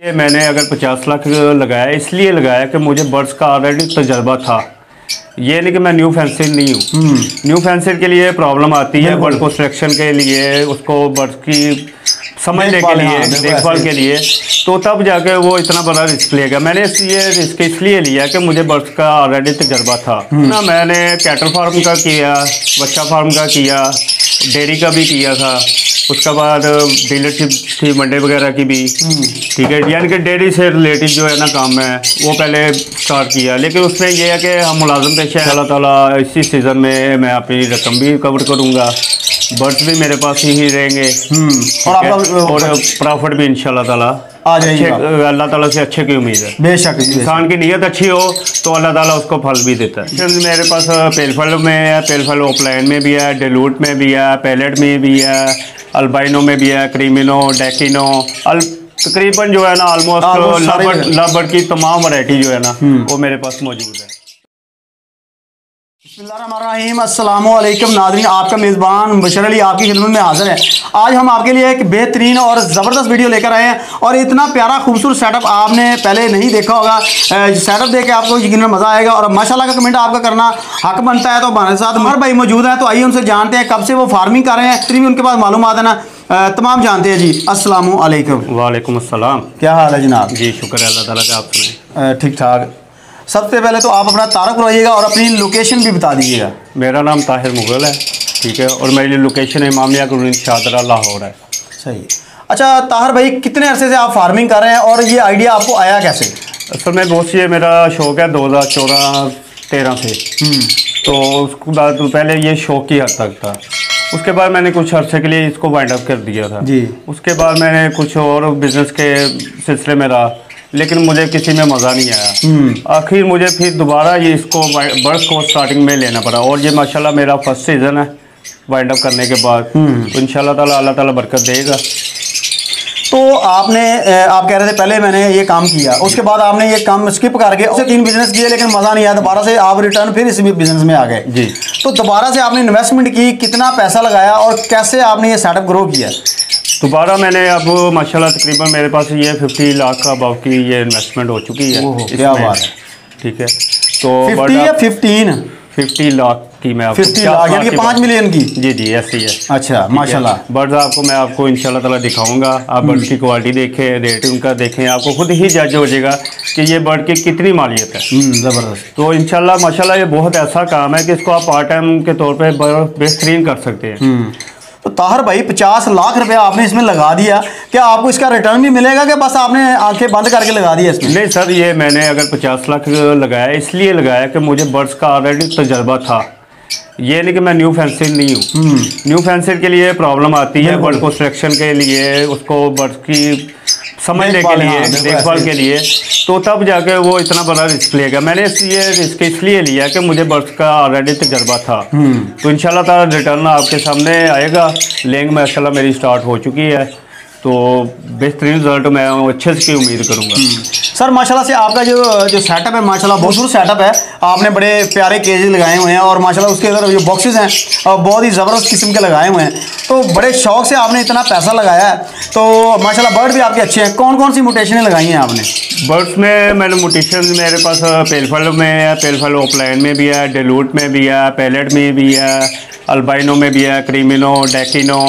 ये मैंने अगर 50 लाख लगाया इसलिए लगाया कि मुझे बर्ड्स का ऑलरेडी तजर्बा था। ये नहीं कि मैं न्यू फेंसर नहीं हूँ। न्यू फेंसर के लिए प्रॉब्लम आती है, बर्ड को सिलेक्शन के लिए, उसको बर्ड्स की समझने के लिए, देखभाल के लिए, तो तब जाके वो इतना बड़ा रिस्क लेगा। मैंने ये रिस्क इसलिए लिया कि मुझे बर्ड्स का ऑलरेडी तजर्बा था ना। मैंने कैटल फार्म का किया, बच्चा फार्म का किया, डेयरी का भी किया था, उसके बाद डीलरशिप थी मंडे वगैरह की भी, ठीक है। यानी कि डेयरी से रिलेटेड जो है ना काम है वो पहले स्टार्ट किया। लेकिन उसमें यह है कि हम मुलाजम पेशे हैं, अल्लाह ताला इसी सीज़न में मैं अपनी रकम भी कवर करूँगा, बर्ड्स भी मेरे पास ही रहेंगे और प्रॉफिट भी इंशाल्लाह ताला आ जाएगा। अल्लाह ताला से अच्छे की उम्मीद है। बेशक इंसान की नीयत अच्छी हो तो अल्लाह ताला उसको फल भी देता है। मेरे पास पेलफल में है, पेलफल ओपलाइन में भी है, डेलूट में भी है, पैलेट में भी है, अल्बाइनो में भी है, क्रीमिनो, डेकिनो, तकरीबन जो है ना ऑलमोस्ट लवबर्ड की तमाम वैरायटी जो है ना वो मेरे पास मौजूद है। बिस्मिल्लाहिर्रहमानिर्रहीम, अस्सलामुअलैकुम नाज़रीन, आपका मेज़बान बशर अली आपकी खिदमत में हाज़िर है। आज हम आपके लिए एक बेहतरीन और ज़बरदस्त वीडियो लेकर आए हैं और इतना प्यारा खूबसूरत सेटअप आपने पहले नहीं देखा होगा। सेटअप देख के आपको यकीनन मज़ा आएगा और माशाल्लाह का कमेंट आपका करना हक बनता है। तो हमारे साथ उमर भाई मौजूद हैं, तो आइए उनसे जानते हैं कब से वो फार्मिंग कर रहे हैं, इतनी भी उनके पास मालूमात है ना, तमाम जानते हैं जी। अस्सलामुअलैकुम। वालेकुम अस्सलाम। क्या हाल है जनाब? जी शुक्र है अल्लाह ताला का, आप सुनाएं? ठीक ठाक। सबसे पहले तो आप अपना तारुफ करवाइएगा और अपनी लोकेशन भी बता दीजिएगा। मेरा नाम ताहिर मुगल है, ठीक है, और मेरी लोकेशन इमामिया कॉलोनी शाहदरा लाहौर है। सही। अच्छा ताहिर भाई, कितने अरसे से आप फार्मिंग कर रहे हैं और ये आइडिया आपको आया कैसे? असल में दोस्त ये मेरा शौक़ है 2014-13 से। तो उसके बाद पहले ये शौक़ की हद तक था, उसके बाद मैंने कुछ अरसे के लिए इसको वाइंड अप कर दिया था जी। उसके बाद मैंने कुछ और बिज़नेस के सिलसिले में रहा, लेकिन मुझे किसी में मज़ा नहीं आया। आखिर मुझे फिर दोबारा ये इसको बर्ड्स को स्टार्टिंग में लेना पड़ा और ये माशाल्लाह मेरा फर्स्ट सीज़न है वाइंड अप करने के बाद। तो इंशाल्लाह ताला अल्लाह ताला बरकत देगा। तो आपने आप कह रहे थे पहले मैंने ये काम किया, उसके बाद आपने ये काम स्किप करके उससे 3 बिजनेस किए लेकिन मज़ा नहीं आया, दोबारा से आप रिटर्न फिर इस बिज़नेस में आ गए जी। तो दोबारा से आपने इन्वेस्टमेंट की, कितना पैसा लगाया और कैसे आपने ये सेटअप ग्रो किया? दोबारा मैंने अब माशाल्लाह तकरीबन मेरे पास ये 50 लाख का अबाव की ये इन्वेस्टमेंट हो चुकी है। क्या बात है, ठीक है। तो 50 या 50 लाख की मैं 50 लाख यानी कि 5 मिलियन की? जी जी ऐसी है। अच्छा माशाल्लाह। बर्ड्स मैं आपको इंशाल्लाह ताला दिखाऊंगा, आप बर्ड की क्वालिटी देखें, रेट उनका देखें, आपको खुद ही जज हो जाएगा कि ये बर्ड की कितनी मालियत है। ज़बरदस्त। तो इंशाल्लाह माशाल्लाह ये बहुत ऐसा काम है कि इसको आप पार्ट टाइम के तौर पर बेहतरीन कर सकते हैं। तो ताहिर भाई 50 लाख रुपया आपने इसमें लगा दिया, क्या आपको इसका रिटर्न भी मिलेगा कि बस आपने आंखें बंद करके लगा दिया इसमें? नहीं सर, ये मैंने अगर 50 लाख लगाया इसलिए लगाया कि मुझे बर्ड्स का ऑलरेडी तजर्बा था। ये नहीं कि मैं न्यू फेंसर नहीं हूँ। न्यू फेंसर के लिए प्रॉब्लम आती है, बर्ड को सिलेक्शन के लिए, उसको बर्ड्स की समझने के लिए, देखभाल के लिए, तो तब जाके वो इतना बड़ा रिस्क लेगा। मैंने ये रिस्क इसलिए लिया कि मुझे बर्ड्स का ऑलरेडी तजर्बा था। तो इंशाल्लाह ताला रिटर्न आपके सामने आएगा। लेंग माशाल्लाह मेरी स्टार्ट हो चुकी है, तो बेहतरीन रिजल्ट मैं अच्छे से की उम्मीद करूँगा। सर माशाल्लाह से आपका जो सेटअप है माशाल्लाह बहुत खूबसूरत सेटअप है। आपने बड़े प्यारे केजेस लगाए हुए हैं और माशाल्लाह उसके अंदर जो बॉक्सेस हैं बहुत ही ज़बरदस्त किस्म के लगाए हुए हैं। तो बड़े शौक से आपने इतना पैसा लगाया है, तो माशाल्लाह बर्ड भी आपके अच्छे हैं। कौन कौन सी म्यूटेशनें लगाई हैं आपने? बर्ड्स में मैंने म्यूटेशन मेरे पास पेलफल में है, पेलफल ओपलाइन में भी है, डेलूट में भी है, पैलेट में भी है, अल्बाइनो में भी है, क्रीमिनो, डेकिनो,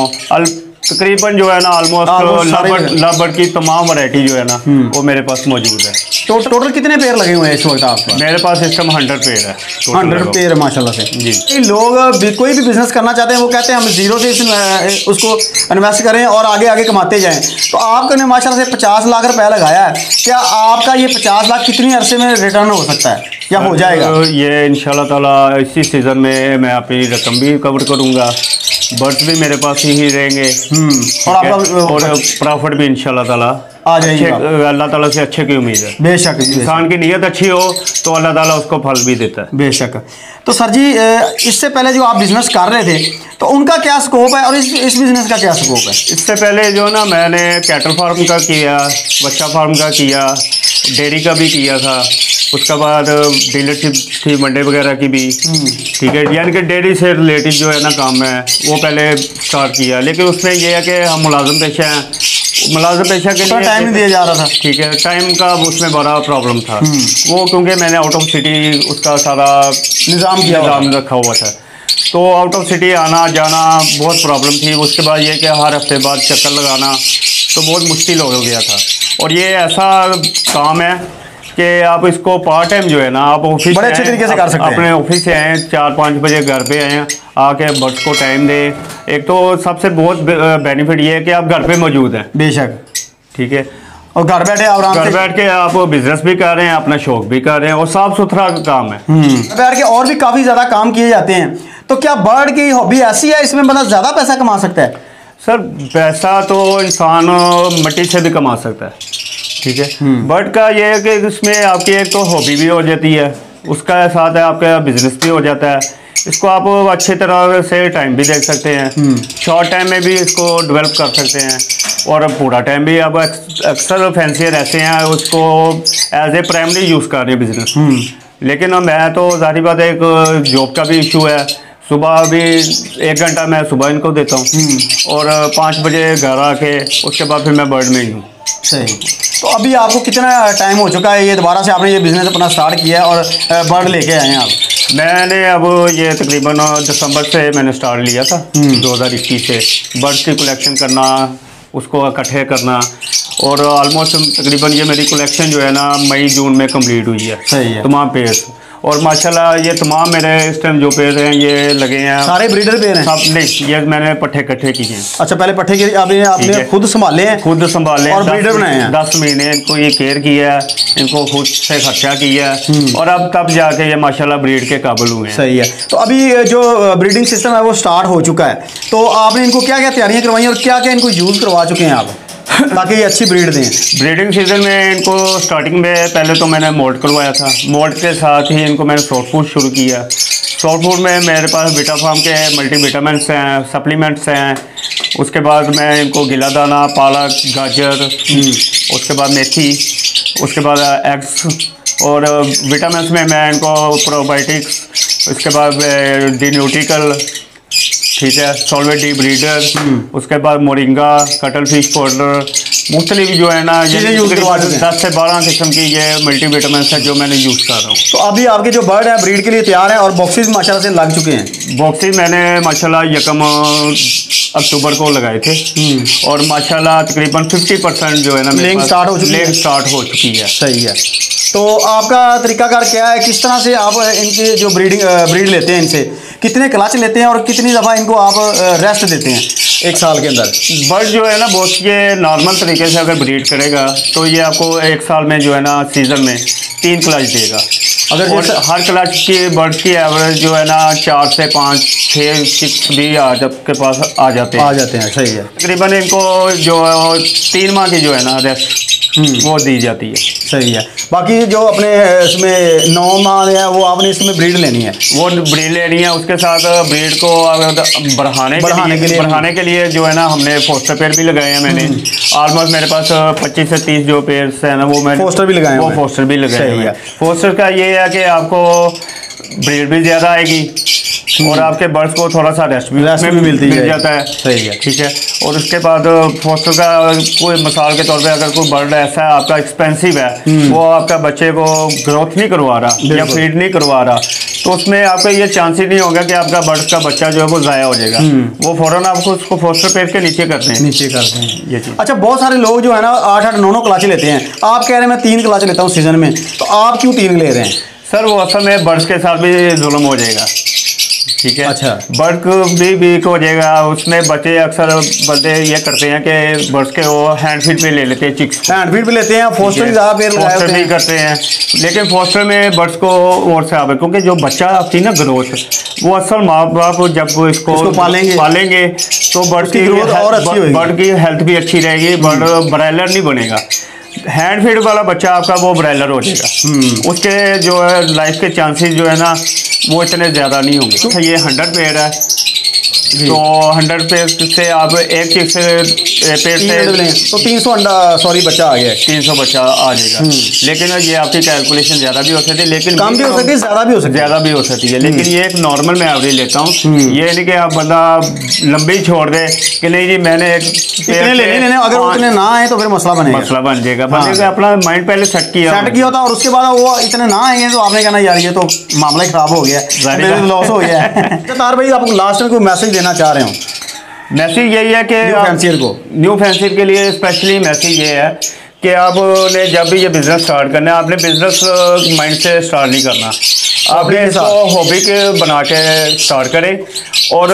तकरीबन जो है ना ऑलमोस्ट लवबर्ड की तमाम वैरायटी जो है ना वो मेरे पास मौजूद है। तो टोटल कितने पेयर लगे हुए हैं इस वक्त आपके? मेरे पास इस टाइम 100 पेयर है। 100 पेयर है माशाल्लाह से जी। लोग कोई भी बिजनेस करना चाहते हैं, वो कहते हैं हम जीरो से उसको इन्वेस्ट करें और आगे आगे कमाते जाएं। तो आपने माशाल्लाह से 50 लाख रुपया लगाया है, क्या आपका ये 50 लाख कितनी अरसे में रिटर्न हो सकता है या हो जाएगा? ये इंशाल्लाह ताला इसी सीज़न में मैं अपनी रकम भी कवर करूँगा, बर्ड्स भी मेरे पास ही रहेंगे और प्रॉफिट भी इंशाल्लाह ताला आ जाएगा। अल्लाह ताला से अच्छे की उम्मीद है। बेशक। इंसान की नीयत अच्छी हो तो अल्लाह ताला उसको फल भी देता है। बेशक। तो सर जी इससे पहले जो आप बिजनेस कर रहे थे तो उनका क्या स्कोप है और इस बिजनेस का क्या स्कोप है? इससे पहले जो ना मैंने कैटल फार्म का किया, बच्चा फार्म का किया, डेयरी का भी किया था, उसके बाद डीलरशिप थी मंडे वगैरह की भी, ठीक है। यानी कि डेयरी से रिलेटेड जो है ना काम है वो पहले स्टार्ट किया। लेकिन उसमें यह है कि हम मुलाजम पेशे हैं मुलाजिम पेशा के लिए टाइम नहीं दिया जा रहा था। ठीक है, टाइम का उसमें बड़ा प्रॉब्लम था वो, क्योंकि मैंने आउट ऑफ सिटी उसका सारा निज़ाम रखा हुआ था, तो आउट ऑफ सिटी आना जाना बहुत प्रॉब्लम थी। उसके बाद ये कि हर हफ्ते बाद चक्कर लगाना तो बहुत मुश्किल हो गया था। और ये ऐसा काम है कि आप इसको पार्ट टाइम जो है ना, आप ऑफिस बड़े अच्छे तरीके से कर सकते हैं। अपने ऑफिस से आए 4-5 बजे घर पे आए, आके बर्ड्स को टाइम दें। एक तो सबसे बहुत बेनिफिट ये है कि आप घर पे मौजूद हैं। बेशक, ठीक है, और घर बैठे आराम से, घर बैठ के आप बिजनेस भी कर रहे हैं, अपना शौक भी कर रहे हैं, और साफ सुथरा काम है। बैठ के और भी काफ़ी ज़्यादा काम किए जाते हैं। तो क्या बर्ड की हॉबी ऐसी है इसमें मतलब ज़्यादा पैसा कमा सकता है? सर पैसा तो इंसान मिट्टी से भी कमा सकता है। ठीक है, बर्ड का ये है कि इसमें आपकी एक तो हॉबी भी हो जाती है, उसका साथ है आपका बिजनेस भी हो जाता है। इसको आप अच्छी तरह से टाइम भी दे सकते हैं, शॉर्ट टाइम में भी इसको डेवलप कर सकते हैं, और पूरा टाइम भी। अब अक्सर फैंसियर ऐसे हैं उसको एज ए प्राइमरी यूज़ कर रहे हैं बिजनेस। लेकिन मैं तो ज़ाहिर बात है, एक जॉब का भी इशू है। सुबह भी 1 घंटा मैं सुबह इनको देता हूँ, और 5 बजे घर आके उसके बाद फिर मैं बर्ड में ही हूँ। सही। तो अभी आपको कितना टाइम हो चुका है ये दोबारा से आपने ये बिज़नेस अपना स्टार्ट किया है और बर्ड लेके आए हैं आप? मैंने अब ये तकरीबन दिसंबर से मैंने स्टार्ट लिया था 2021 से, बर्ड्स की कलेक्शन करना, उसको इकट्ठे करना, और ऑलमोस्ट तकरीबन ये मेरी कलेक्शन जो है ना मई जून में कंप्लीट हुई है। सही है। तमाम पेड़, और माशाल्लाह ये तमाम मेरे इस टाइम जो पेड़ हैं ये लगे हैं, सारे ब्रीडर पेड़ हैं? सब नहीं, ये मैंने पट्ठे इकट्ठे किए हैं। अच्छा, पहले पट्ठे के आपने खुद संभाले हैं? खुद संभाले और ब्रीडर बनाए हैं? 10 महीने इनको ये केयर किया है, इनको खुद से खर्चा किया है, और अब तब जाके ये माशाल्लाह ब्रीड के काबिल हुए हैं। सही है। तो अभी जो ब्रीडिंग सिस्टम है वो स्टार्ट हो चुका है, तो आपने इनको क्या क्या तैयारियां करवाई और क्या क्या इनको यूज़ करवा चुके हैं आप ताकि ये अच्छी ब्रीड दें? ब्रीडिंग सीजन में इनको स्टार्टिंग में पहले तो मैंने मोल्ड करवाया था, मोल्ड के साथ ही इनको मैंने सॉफ्ट फूड शुरू किया। सॉफ्ट फूड में मेरे पास विटा फार्म के मल्टीविटामिन्स हैं, सप्लीमेंट्स हैं। उसके बाद मैं इनको गिला दाना, पालक, गाजर, उसके बाद मेथी, उसके बाद एग्स, और विटामिन्स में मैं इनको प्रोबायोटिक्स, उसके बाद डिन्यूट्रिकल, ठीक है, सॉल्वेट डी ब्रीडर, उसके बाद मोरिंगा, कटल फिश पाउडर, मुख्तलिफ जो है ना ये 10 से 12 किस्म की ये मल्टीविटामिन है जो मैंने यूज़ कर रहा हूँ। तो अभी आपके जो बर्ड है ब्रीड के लिए तैयार है, और बॉक्सेस माशाल्लाह से लग चुके हैं? बॉक्सेस मैंने माशाल्लाह 1 अक्टूबर को लगाए थे, और माशाल्लाह तकरीबन 50% जो है ना लेग स्टार्ट हो चुकी है। सही है। तो आपका तरीकाकार क्या है, किस तरह से आप इनकी जो ब्रीड लेते हैं, इनसे कितने क्लच लेते हैं और कितनी दफ़ा इनको आप रेस्ट देते हैं 1 साल के अंदर? बर्ड जो है ना बहुत ये नॉर्मल तरीके से अगर ब्रीड करेगा तो ये आपको 1 साल में जो है ना सीज़न में 3 क्लच देगा। अगर हर क्लच की बर्ड्स की एवरेज जो है ना 4 से 5, 6, 6 भी आपके पास आ जाते हैं। सही है। तकरीबन इनको जो 3 माह की जो है ना रेस्ट वो दी जाती है। सही है। बाकी जो अपने इसमें 9 माह है वो आपने इसमें ब्रीड लेनी है, वो ब्रीड लेनी है। उसके साथ ब्रीड को बढ़ाने के लिए जो है ना हमने फोस्टर पेड़ भी लगाए हैं। मैंने ऑलमोस्ट मेरे पास 25 से 30 जो पेड़ है ना वो मैंने फोस्टर भी लगाए हैं। फोस्टर भी लगाए हैं। फोस्टर का ये है कि आपको ब्रीड भी ज़्यादा आएगी और आपके बर्ड्स को थोड़ा सा रेस्ट भी मिल जाता है। सही है। ठीक है। और उसके बाद फोस्टर का कोई मिसाल के तौर पे अगर कोई बर्ड ऐसा है आपका एक्सपेंसिव है, वो आपका बच्चे को ग्रोथ नहीं करवा रहा या फीड नहीं करवा रहा, तो उसमें आपका ये चांस ही नहीं होगा कि आपका बर्ड का बच्चा जो है वो ज़ाया हो जाएगा। वो फ़ौरन आपको उसको फोस्टर पेड़ के नीचे करते हैं ये चीज़। अच्छा, बहुत सारे लोग जो है ना 8-8, 9-9 क्लाचे लेते हैं। आप कह रहे हैं मैं 3 क्लाचे लेता हूँ सीजन में, तो आप क्यों 3 ले रहे हैं? सर वो असल में बर्ड्स के साथ भी जुल्म हो जाएगा। ठीक है। अच्छा, बर्ड भी वीक हो जाएगा। उसमें बच्चे अक्सर बंदे ये करते हैं कि बर्ड्स के वो हैंड फीड पे ले लेते हैं, चिक्स हैंड फीड पे लेते हैं, फोस्टर ज़्यादा पेड़ फोस्टर भी करते हैं। लेकिन फोस्टर में बर्ड्स को और से आवे, क्योंकि जो बच्चा आती है ना ग्रोथ, वो असल माँ बाप जब इसको पालेंगे तो बर्ड की ग्रोथ और अच्छी होगी, बर्ड की हेल्थ भी अच्छी रहेगी, बर्ड ब्रायलर नहीं बनेगा। हैंड फीड वाला बच्चा आपका वो ब्रायलर हो जाएगा, उसके जो है लाइफ के चांसेस जो है ना वो इतने ज़्यादा नहीं होंगे। तो ये 100 पेड़ है, तो 100 पेड़ से आप एक चीज से पेड़ से तो 300 अंडा सॉरी बच्चा आ गया, 300 बच्चा आ जाएगा। लेकिन ये आपकी कैलकुलेशन ज्यादा भी हो सकती है, लेकिन कम भी हो सकती है, ज्यादा भी हो सकती है। लेकिन ये एक नॉर्मल मैं एवरेज लेता हूँ। ये नहीं कि आप बंदा लंबी छोड़ दे कि नहीं जी मैंने लेने अगर उतने ना आए तो फिर मसला बन जाएगा। बनेगा अपना माइंड पहले सेट किया होता और उसके बाद वो इतने ना आएंगे तो आपने कहना यार ये तो मामला ही खराब हो गया, लॉस हो गया है। तार भाई आपको लास्ट में कोई मैसेज देना चाह रहे हो? मैसेज यही है कि न्यू फैंसियर के लिए स्पेशली मैसेज ये है कि आपने जब भी ये बिज़नेस स्टार्ट करना है, आपने बिज़नेस माइंड से स्टार्ट नहीं करना, आपने इसको हॉबी के बना के स्टार्ट करें। और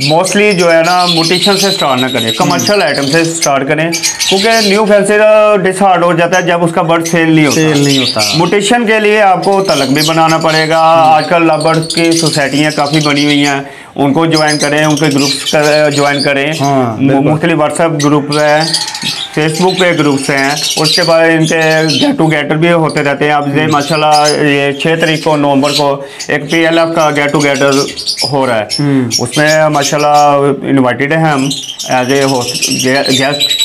मोस्टली जो है ना म्यूटेशन से स्टार्ट ना करें, कमर्शियल आइटम से स्टार्ट करें, क्योंकि न्यू फैंसियर डिसहार्ड हो जाता है जब उसका बर्ड सेल नहीं होता। म्यूटेशन के लिए आपको तलक भी बनाना पड़ेगा। आजकल लव बर्ड्स की सोसाइटियाँ काफ़ी बनी हुई हैं, उनको ज्वाइन करें, उनके ग्रुप्स ज्वाइन करें। मुख्तलिफ व्हाट्सएप ग्रुप है, फेसबुक पे ग्रुप्स हैं, उसके बाद इनके गेट टूगेदर भी होते रहते हैं। अब ये माशाल्लाह ये 6 तारीख को नवंबर को एक PLF का गेट टूगेदर हो रहा है, उसमें माशाल्लाह इनवाइटेड हैं हम एज ए गेस्ट।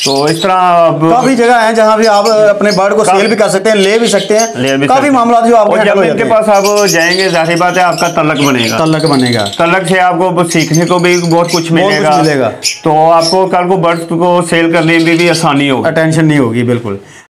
तो इस तरह काफी जगह है जहाँ भी आप अपने बर्ड को सेल भी कर सकते हैं, ले भी सकते हैं, काफी मामला जो आपको जब इनके पास आप जाएंगे जाहिर बात है आपका तलक बनेगा। तलक से आपको सीखने को भी बहुत कुछ मिलेगा। तो आपको कल को बर्ड्स को सेल करने में भी आसानी होगी, टेंशन नहीं होगी। बिल्कुल।